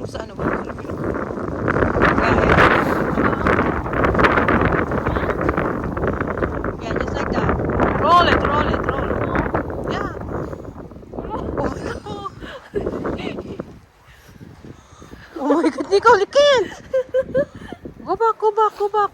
sa ano ba? Yeah, just like that. Roll it, roll it, roll it. Yeah. Oh my God, Nicole, you can't. Go back, go back, go back.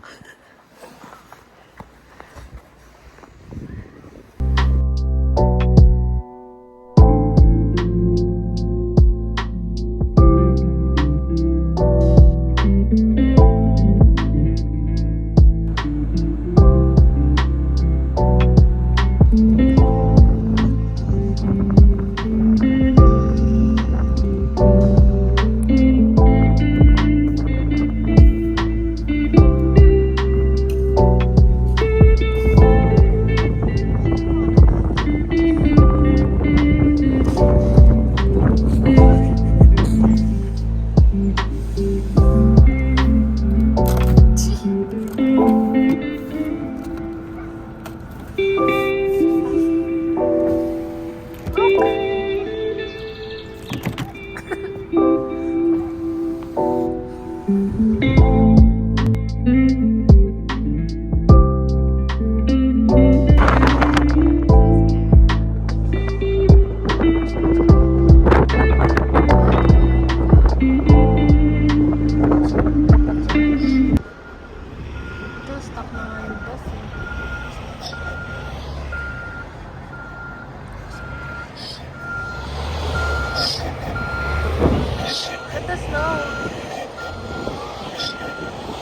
Let us know.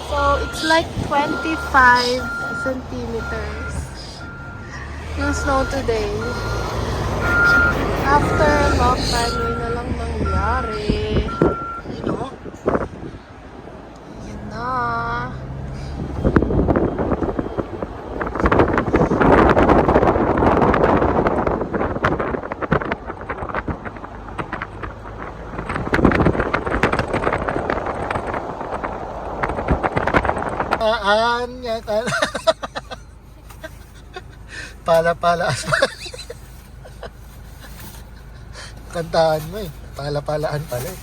So it's like 25 centimeters yung snow today. After a long time, yun na lang nangyari. You know? Yan na. Yan. Pala-pala aspan. Kantaan mo eh. Pala-palaan pala eh.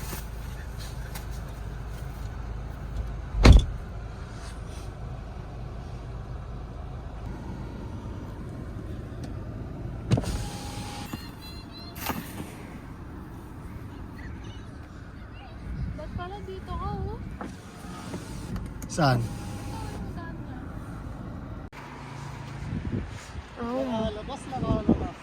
Ba't pala dito ka, oh? Saan? Oh. Nakalabas, nakalabas.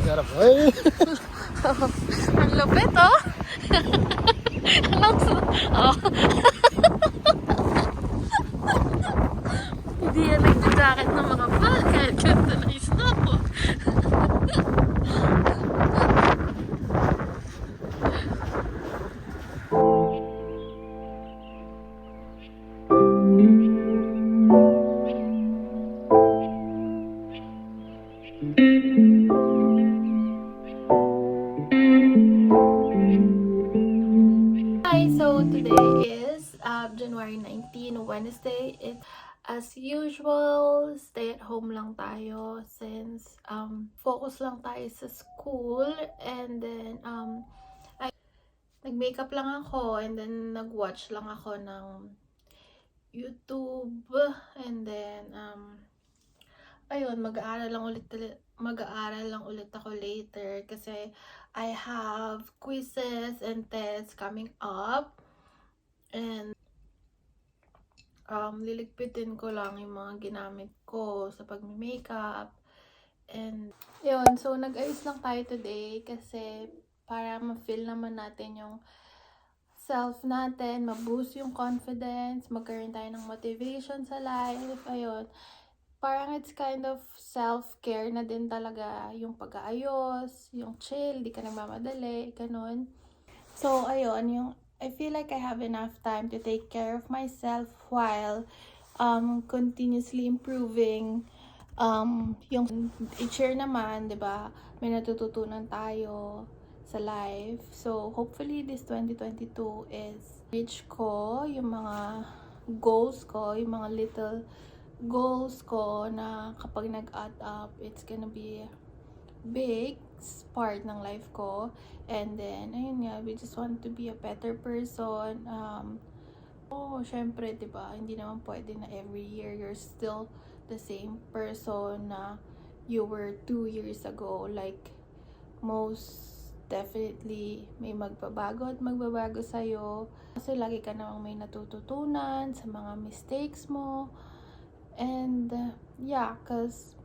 Sarap. Ay! Ang lupit, oh. Oh. Hindi yan nagda-jacket ng mga bag. Kahit ganda na yung snow. Hi, so today is January 19, Wednesday. It's as usual, stay at home lang tayo since focus lang tayo sa school, and then nag-makeup lang ako, and then nag-watch lang ako ng YouTube, and then ayun, mag-aaral lang ulit ako later kasi I have quizzes and tests coming up, and liligpitin ko lang yung mga ginamit ko sa pag-makeup. And yun, so nag-ayos lang tayo today kasi para ma-feel naman natin yung self natin, ma-boost yung confidence, magkaroon tayo ng motivation sa life. Ayun, parang it's kind of self-care na din talaga yung pag-aayos, yung chill, di ka nagmamadali, ganun. So, ayun, yung I feel like I have enough time to take care of myself while continuously improving. Yung each year naman, 'di ba? May natututunan tayo sa life. So, hopefully this 2022 is reach ko yung mga goals ko, yung mga little goals ko na kapag nag-add up, it's gonna be big part ng life ko. And then, ayun nga, we just want to be a better person. Syempre, diba, hindi naman pwede na every year you're still the same person na you were 2 years ago. Like, most definitely may magbabago at magbabago sa'yo. Kasi lagi ka namang may natututunan sa mga mistakes mo. And, yeah, cause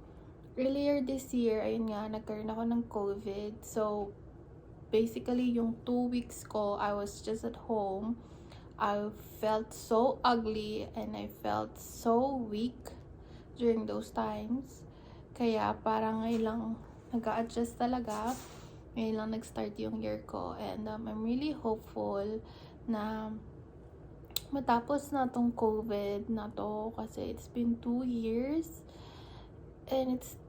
earlier this year, ayun nga, nagkaroon ako ng COVID. So, basically, yung 2 weeks ko, I was just at home. I felt so ugly and I felt so weak during those times. Kaya parang ngayon lang nag-a-adjust talaga. Ngayon lang nag-start yung year ko. And I'm really hopeful na matapos na tong COVID na to, kasi it's been 2 years and it's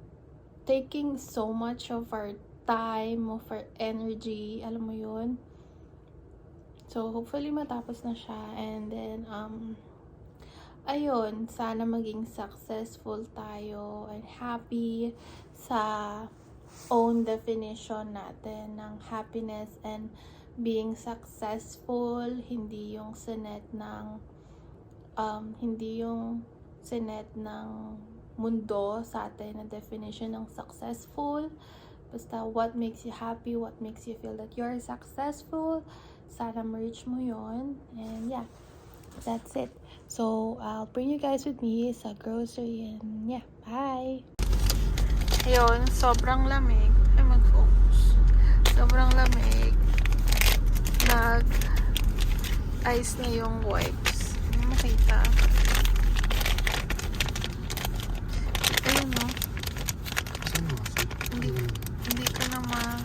taking so much of our time, of our energy, alam mo yun. So hopefully matapos na siya, and then ayun, sana maging successful tayo and happy sa own definition natin ng happiness and being successful. Hindi yung sinet ng mundo sa atin na definition ng successful. Basta what makes you happy, what makes you feel that you're successful, sana ma-reach mo yun. And yeah, that's it. So I'll bring you guys with me sa grocery, and yeah, bye! Ayun, sobrang lamig. Ay, mag-focus. Sobrang lamig. Nag-ice na yung wipes. Hindi makita. Ayun, no? Hindi ko na makuha.